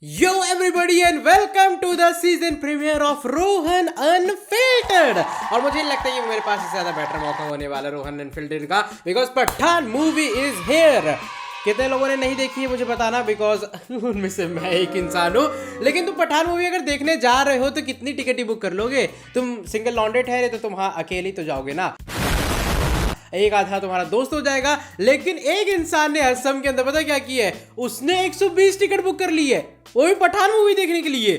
Yo everybody and welcome to the season premiere of Rohan unfiltered. और मुझे लगता है कि मेरे पास इससे ज्यादा बेटर मौका होने वाला है रोहन अनफिल्टर्ड का, because Pathaan movie is here. कितने लोगों ने नहीं देखी है मुझे बताना, बिकॉज उनमें से मैं एक इंसान हूँ। लेकिन तुम पठान मूवी अगर देखने जा रहे हो तो कितनी टिकट ही बुक कर लोगे? तुम सिंगल लॉन्डे ठहरे तो तुम हाँ अकेले तो जाओगे ना, एक आधा तुम्हारा दोस्त हो जाएगा। लेकिन एक इंसान ने असम के अंदर पता क्या किया है, उसने 120 टिकट बुक कर ली है, वो भी पठान मूवी देखने के लिए।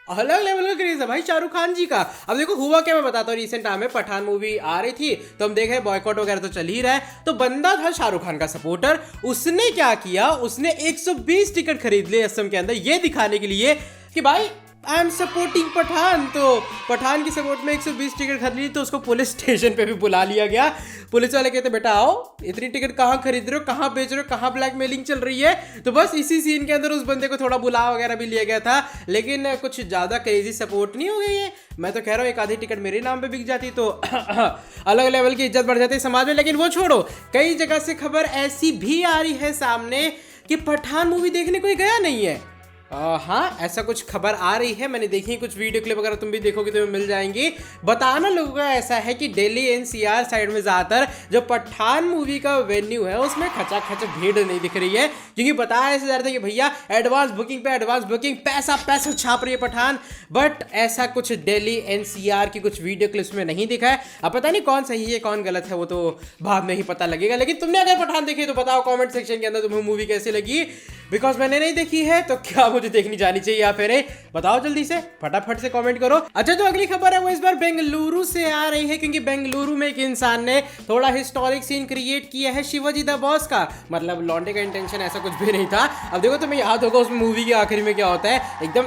अलग लेवल का क्रेज है भाई शाहरुख खान जी का। अब देखो हुआ क्या, मैं बताता हूँ। रिसेंट टाइम में पठान मूवी आ रही थी तो हम देख रहे बॉयकॉट वगैरह तो चल ही रहा है। तो बंदा था शाहरुख खान का सपोर्टर, उसने क्या किया, उसने 120 टिकट खरीद लिए असम के अंदर, ये दिखाने के लिए कि भाई आई एम सपोर्टिंग पठान। तो पठान की सपोर्ट में 120 टिकट खरीद ली, तो उसको पुलिस स्टेशन पे भी बुला लिया गया। पुलिस वाले कहते बेटा आओ, इतनी टिकट कहाँ खरीद रहे हो, कहाँ बेच रहे हो, कहाँ ब्लैकमेलिंग चल रही है। तो बस इसी सीन के अंदर उस बंदे को थोड़ा बुला वगैरह भी लिया गया था, लेकिन कुछ ज़्यादा क्रेजी सपोर्ट नहीं हो गई है। मैं तो कह रहा हूँ एक आधी टिकट मेरे नाम पे बिक जाती तो अलग लेवल की इज्जत बढ़ जाती समाज में। लेकिन वो छोड़ो, कई जगह से खबर ऐसी भी आ रही है सामने कि पठान मूवी देखने कोई गया नहीं है। हाँ ऐसा कुछ खबर आ रही है, मैंने देखी कुछ वीडियो क्लिप वगैरह, तुम भी देखोगे तो मिल जाएंगी। बताना लोगों का ऐसा है कि दिल्ली एनसीआर साइड में ज़्यादातर जो पठान मूवी का वेन्यू है उसमें खचा भीड़ नहीं दिख रही है, क्योंकि बताया ऐसे जा रहा था कि भैया एडवांस बुकिंग पे एडवांस बुकिंग, पैसा पैसा छाप रही है पठान। बट ऐसा कुछ दिल्ली एनसीआर की कुछ वीडियो क्लिप्स में नहीं दिखा है। अब पता नहीं कौन सही है कौन गलत है, वो तो बाद में ही पता लगेगा। लेकिन तुमने अगर पठान देखी तो बताओ कॉमेंट सेक्शन के अंदर तुम्हें मूवी कैसी लगी, बिकॉज मैंने नहीं देखी है तो क्या मुझे देखनी जानी चाहिए या फिर बताओ जल्दी से फटाफट से कमेंट करो। अच्छा जो अगली खबर है वो इस बार बेंगलुरु से आ रही है, क्योंकि बेंगलुरु में एक इंसान ने थोड़ा हिस्टोरिक सीन क्रिएट किया है शिवाजी द बॉस का। मतलब लॉन्डे का इंटेंशन ऐसा कुछ भी नहीं था। अब देखो तुम्हें याद होगा उस मूवी के आखिर में क्या होता है, एकदम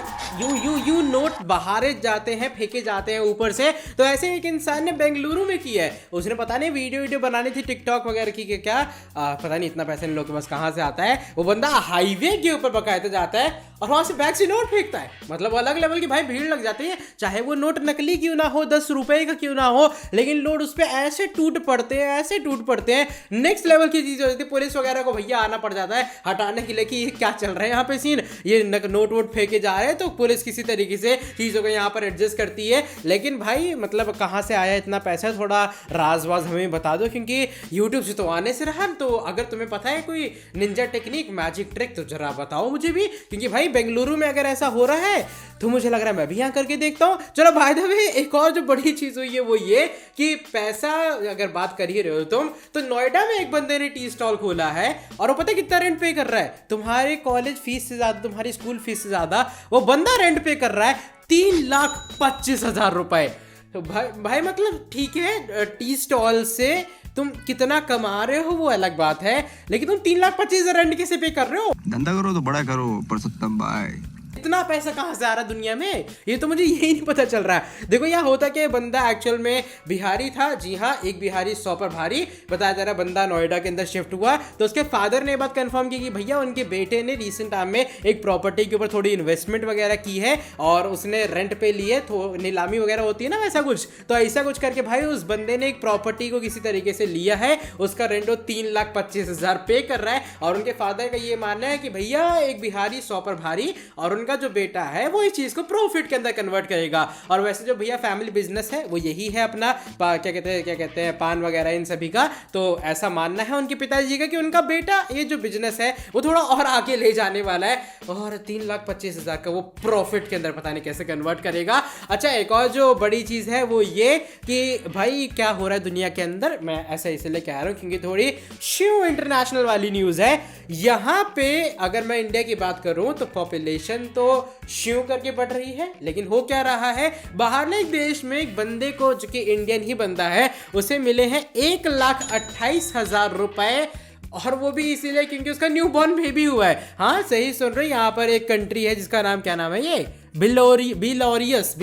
यू नोट बहारे जाते हैं, फेंके जाते हैं ऊपर से। तो ऐसे एक इंसान ने बेंगलुरु में किया है। उसने पता नहीं वीडियो बनानी थी टिकटॉक वगैरह की क्या पता नहीं, इतना पैसा इन लोगों के पास कहाँ से आता है। वो बंदा हाईवे के ऊपर बकायदा जाता है और वहां से बैग से नोट फेंकता है। मतलब अलग लेवल की भाई भीड़ लग जाती है, चाहे वो नोट नकली क्यों ना हो, 10 रुपए का क्यों ना हो, लेकिन लोग उस पर ऐसे टूट पड़ते हैं, ऐसे टूट पड़ते हैं। नेक्स्ट लेवल की चीज हो जाती है। पुलिस वगैरह को भैया आना पड़ जाता है हटाने के लिए कि ये क्या चल रहा है यहाँ पे सीन, ये नोट वोट फेंके जा रहे हैं। तो पुलिस किसी तरीके से चीजों को यहाँ पर एडजस्ट करती है। लेकिन भाई मतलब कहाँ से आया इतना पैसा, थोड़ा राज हमें बता दो, क्योंकि यूट्यूब से तो आने से रहा। तो अगर तुम्हें पता है कोई निंजा टेक्निक, मैजिक ट्रिक, तो जरा बताओ मुझे भी, क्योंकि भाई बेंगलुरु में अगर ऐसा हो रहा है तो मुझे लग रहा है मैं भी यहाँ करके देखता हूँ। चलो बाय द वे एक और जो बड़ी चीज हुई है वो ये कि पैसा अगर बात कर ही रहे हो तुम, तो नोएडा में एक बंदे ने टी स्टॉल खोला है और वो पता है कितना रेंट पे कर रहा है, तुम्हारे कॉलेज फीस से ज्यादा, तुम्हारी स्कूल फीस से ज्यादा वो बंदा रेंट पे कर रहा है 3,25,000 रुपए। तो भाई मतलब ठीक है, टी स्टॉल से तुम कितना कमा रहे हो वो अलग बात है, लेकिन तुम 3,25,000 रेंट कैसे पे कर रहे हो? धंधा करो तो बड़ा करो परसोत्तम भाई। इतना पैसा कहाँ से आ रहा है दुनिया में, ये तो मुझे यही नहीं पता चल रहा है। देखो यहाँ होता कि बंदा एक्चुअल में बिहारी था, जी हाँ एक बिहारी 100 पर भारी बताया जा रहा है। बंदा नोएडा के अंदर शिफ्ट हुआ तो उसके फादर ने बात कंफर्म की कि भैया उनके बेटे ने रिसेंट टाइम में एक प्रॉपर्टी के ऊपर थोड़ी इन्वेस्टमेंट वगैरह की है और उसने रेंट पे लिए, तो नीलामी वगैरह होती है ना वैसा कुछ, तो ऐसा कुछ करके भाई उस बंदे ने एक प्रॉपर्टी को किसी तरीके से लिया है। उसका रेंट वो 3,25,000 पे कर रहा है और उनके फादर का ये मानना है कि भैया एक बिहारी 100 पर भारी और उनका जो बेटा है वो इस चीज को प्रॉफिट के अंदर कन्वर्ट करेगा। और वैसे जो भैया फैमिली बिजनेस है वो यही है अपना क्या कहते हैं पान वगैरह इन सभी का। तो ऐसा मानना है उनके पिताजी का कि उनका बेटा ये जो बिजनेस है वो थोड़ा और आगे ले जाने वाला है और 3,25,000 का वो प्रॉफिट के अंदर पता नहीं कैसे कन्वर्ट करेगा। अच्छा एक और जो बड़ी चीज है वो ये कि भाई क्या हो रहा है दुनिया के अंदर, मैं ऐसा इसलिए कह रहा हूँ क्योंकि थोड़ी शिव इंटरनेशनल वाली न्यूज है। यहाँ पे अगर मैं इंडिया की बात करूं तो पॉपुलेशन तो शिव करके बढ़ रही है, लेकिन हो क्या रहा है, बाहर ने एक देश में एक बंदे को जो कि इंडियन ही बंदा है उसे मिले हैं 1,28,000 रुपए, और वो भी इसीलिए क्योंकि उसका न्यू बॉर्न बेबी हुआ है। हाँ सही सुन रहे, यहाँ पर एक कंट्री है जिसका नाम क्या नाम है, ये बिलोरियस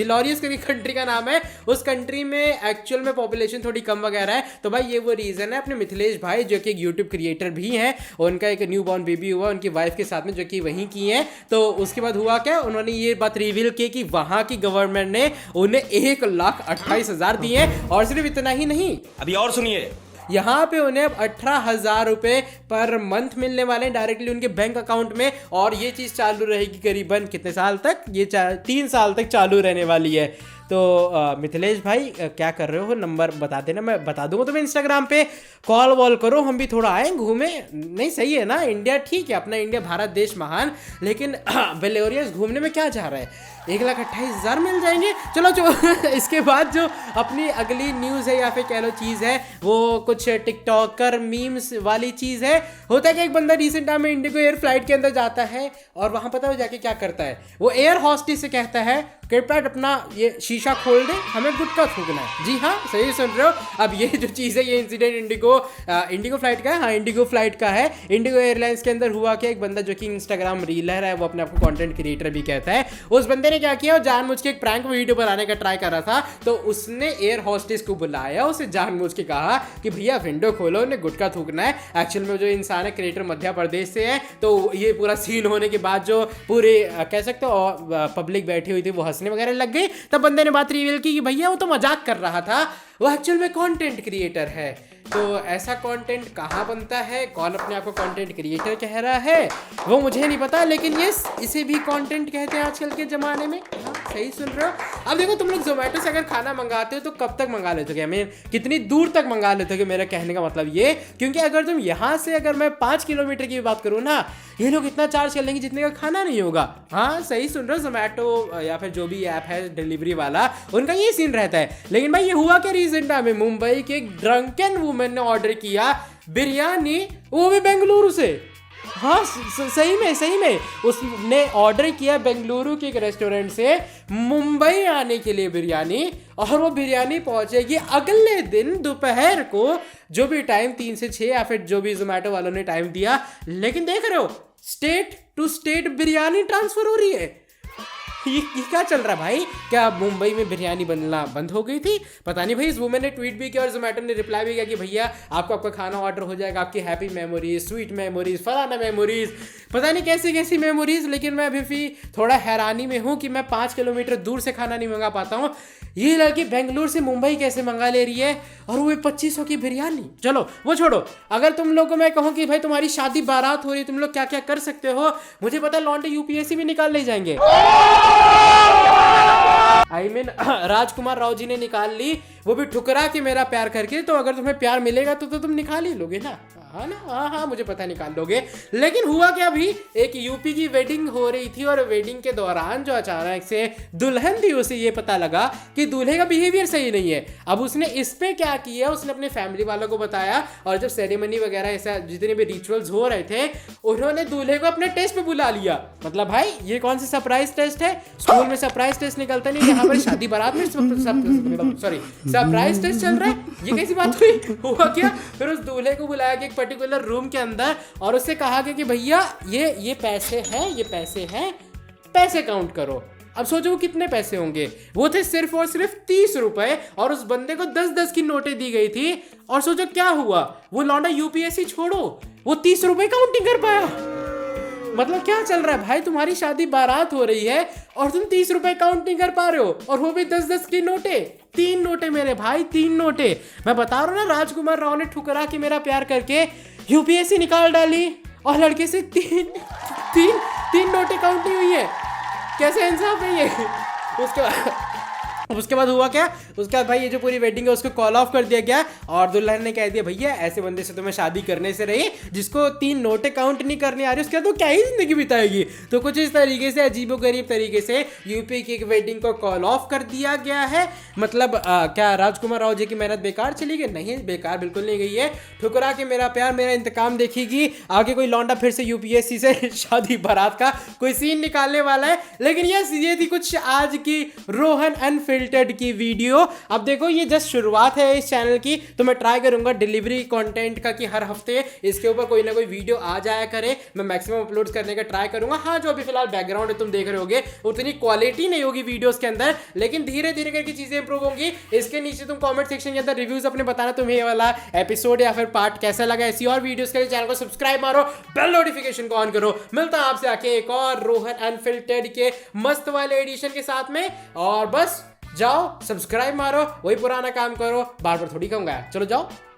करके कंट्री का नाम है। उस कंट्री में एक्चुअल में पॉपुलेशन थोड़ी कम वगैरह है। तो भाई ये वो रीजन है। अपने मिथिलेश भाई जो कि एक यूट्यूब क्रिएटर भी हैं, उनका एक न्यू बॉर्न बेबी हुआ उनकी वाइफ के साथ में जो कि वहीं की है। तो उसके बाद हुआ क्या, उन्होंने ये बात रिवील की कि वहां की गवर्नमेंट ने उन्हें 1,28,000 दिए। और सिर्फ इतना ही नहीं, अभी और सुनिए, यहाँ पे उन्हें अब 18,000 रुपये पर मंथ मिलने वाले हैं डायरेक्टली उनके बैंक अकाउंट में। और ये चीज़ चालू रहेगी करीबन कितने साल तक, ये 3 साल तक चालू रहने वाली है। तो मिथिलेश भाई क्या कर रहे हो, नंबर बता देना, मैं बता दूंगा तुम्हें इंस्टाग्राम पे, कॉल वॉल करो, हम भी थोड़ा आए घूमे। नहीं सही है ना, इंडिया ठीक है, अपना इंडिया भारत देश महान, लेकिन बेलोरियस घूमने में क्या जा रहा है, 1,28,000 मिल जाएंगे। चलो जो इसके बाद जो अपनी अगली न्यूज़ है या फिर कह लो चीज़ है, वो कुछ टिकटॉकर मीम्स वाली चीज़ है। होता है कि एक बंदा रिसेंट टाइम में इंडिगो एयर फ्लाइट के अंदर जाता है और वहाँ पता है जाके क्या करता है, वो एयर हॉस्टेस से कहता है कृपया अपना ये शीशा खोल दे, हमें गुटखा थूकना है। जी हाँ, सही सुन रहे हो। अब ये जो चीज़ है, ये इंसिडेंट इंडिगो फ्लाइट का है, हाँ इंडिगो फ्लाइट का है। इंडिगो एयरलाइंस के अंदर हुआ कि एक बंदा जो कि इंस्टाग्राम रीलर है, वो अपने आपको कंटेंट क्रिएटर भी कहता है, उस बंदे ने क्या किया, जानबूझ के एक प्रैंक वीडियो बनाने का ट्राई कर रहा था। तो उसने एयर हॉस्टेस को बुलाया, उसे जानबूझ के कहा कि भैया विंडो खोलो, उन्हें गुटखा थूकना है। एक्चुअल में जो इंसान है क्रिएटर मध्य प्रदेश से है, तो ये पूरा सीन होने के बाद जो पूरे कह सकते हो पब्लिक बैठी हुई थी वो हंसने वगैरह लग गई। तब बंदे ने बात रिवील की कि भैया वो तो मजाक कर रहा था, वो एक्चुअल में कंटेंट क्रिएटर है। तो ऐसा कंटेंट कहाँ बनता है, कौन अपने आप को कंटेंट क्रिएटर कह रहा है वो मुझे नहीं पता, लेकिन ये इसे भी कंटेंट कहते हैं आजकल के ज़माने में। हाँ सही सुन रहे हो। अब देखो तुम लोग जोमेटो से अगर खाना मंगाते हो तो कब तक मंगा लेते हो, मैं कितनी दूर तक मंगा लेते हो, मेरा कहने का मतलब ये, क्योंकि अगर तुम यहाँ से अगर मैं 5 किलोमीटर की बात करूँ ना, ये लोग इतना चार्ज कर लेंगे जितने का खाना नहीं होगा। हाँ सही सुन रहे हो, जोमेटो या फिर जो भी ऐप है डिलीवरी वाला, उनका ये सीन रहता है। लेकिन भाई ये हुआ क्या रिसेंट टाइम में, मुंबई के एक ड्रंकन वुमेन ने ऑर्डर किया बिरयानी, वो भी बेंगलुरु से। हाँ सही में उसने ऑर्डर किया बेंगलुरु के एक रेस्टोरेंट से मुंबई आने के लिए बिरयानी, और वो बिरयानी पहुंचेगी अगले दिन दोपहर को, जो भी टाइम 3 से 6 या फिर जो भी जोमेटो वालों ने टाइम दिया। लेकिन देख रहे हो state to state biryani transfer हो रही है। ये क्या चल रहा है भाई, क्या मुंबई में बिरयानी बनना बंद हो गई थी, पता नहीं भाई। इस वुमेन ने ट्वीट भी किया और जोमेटो ने रिप्लाई भी किया कि भैया आपको आपका खाना ऑर्डर हो जाएगा, आपकी हैप्पी मेमोरीज, स्वीट मेमोरीज, फलाना मेमोरीज, पता नहीं कैसी कैसी मेमोरीज। लेकिन मैं अभी भी थोड़ा हैरानी में हूँ कि मैं 5 किलोमीटर दूर से खाना नहीं मंगा पाता हूँ, ये लड़की बेंगलुरु से मुंबई कैसे मंगा ले रही है, और वो 2500 की बिरयानी। चलो वो छोड़ो, अगर तुम लोगों को मैं कहूँ कि भाई तुम्हारी शादी बारात हो रही है, तुम लोग क्या क्या कर सकते हो, मुझे पता है लौंडे यूपीएससी भी निकाल ले जाएंगे। I mean, राजकुमार राव जी ने निकाल ली, वो भी ठुकरा के मेरा प्यार करके। तो अगर तुम्हें प्यार मिलेगा तो तुम निकाल ही लोगे ना, हाँ ना, हाँ मुझे पता निकाल लोगे। लेकिन हुआ क्या, अभी एक यूपी की वेडिंग हो रही थी, और वेडिंग के दौरान जो अचानक से दुल्हन थी, उसे ये पता लगा कि दूल्हे का बिहेवियर सही नहीं है। अब उसने इस पे क्या किया, उसने अपने फैमिली वालों को बताया, और जब सेरेमनी वगैरह ऐसा जितने भी रिचुअल्स हो रहे थे, उन्होंने दूल्हे को अपने टेस्ट पे बुला लिया। मतलब भाई ये कौन सा सरप्राइज टेस्ट है, स्कूल में सरप्राइज टेस्ट निकलता नहीं, यहाँ पर शादी बारात में सरप्राइज टेस्ट चल रहा है, ये कैसी बात हुई। हुआ क्या, फिर उस दूल्हे को बुलाया कि पर्टिकुलर रूम के अंदर, और उससे कहा गया कि भैया ये पैसे हैं, ये पैसे हैं, पैसे काउंट करो। अब सोचो वो कितने पैसे होंगे, वो थे सिर्फ और सिर्फ 30 रुपए, और उस बंदे को 10-10 की नोटें दी गई थी। और सोचो क्या हुआ, वो लौंडा यूपीएससी छोड़ो, वो 30 रुपए काउंटिंग कर पाया। मतलब क्या चल रहा है भाई, तुम्हारी शादी बारात हो रही है और तुम 30 रुपए काउंट नहीं कर पा रहे हो, और वो भी 10-10 की नोटे, 3 नोटे मेरे भाई, 3 नोटे। मैं बता रहा हूँ ना, राजकुमार राव ने ठुकरा के मेरा प्यार करके यूपीएससी निकाल डाली, और लड़के से तीन नोटे काउंट नहीं हुई है। कैसे इंसाफ है ये। उसके बाद हुआ क्या, उसके बाद भाई ये जो पूरी वेडिंग है उसको कॉल ऑफ कर दिया गया, और दुल्हन ने कह दिया भैया ऐसे बंदे से तुम्हें शादी करने से रही जिसको 3 नोटे काउंट नहीं करने आ रही, उसके बाद तो क्या ही जिंदगी बिताएगी। तो कुछ इस तरीके से अजीबोगरीब तरीके से यूपी की एक वेडिंग को कॉल ऑफ कर दिया गया है। मतलब क्या राजकुमार राव जी की मेहनत बेकार चली गई? नहीं, बेकार बिल्कुल नहीं गई है। ठुकरा के मेरा प्यार मेरा इंतकाम देखेगी, आगे कोई लौंडा फिर से यूपीएससी से शादी बारात का कोई सीन निकालने वाला है। लेकिन ये थी कुछ आज की रोहन अनफिल्टर्ड की वीडियो। अब देखो ये जस्ट शुरुआत है इस चैनल की, तो मैं ट्राई करूंगा डिलीवरी कंटेंट का कि हर हफ्ते इसके ऊपर कोई ना कोई वीडियो आ जाया करे, मैं मैक्सिमम अपलोड करने का ट्राई करूंगा। हाँ, जो अभी फिलहाल बैकग्राउंड है तुम देख रहे होगे उतनी क्वालिटी नहीं होगी वीडियोस के अंदर, लेकिन धीरे धीरे करके चीजें इंप्रूव होंगी। इसके नीचे तुम कमेंट सेक्शन के अंदर रिव्यूज अपने बताना तुम्हें ये वाला एपिसोड या फिर पार्ट कैसा लगा। ऐसी और वीडियोस के लिए चैनल को सब्सक्राइब मारो, बेल नोटिफिकेशन को ऑन करो। मिलता हूं आपसे आके एक और रोहन अनफिल्टर्ड के मस्त वाले एडिशन के साथ में, और बस जाओ सब्सक्राइब मारो, वही पुराना काम करो, बार बार थोड़ी कहूंगा, चलो जाओ।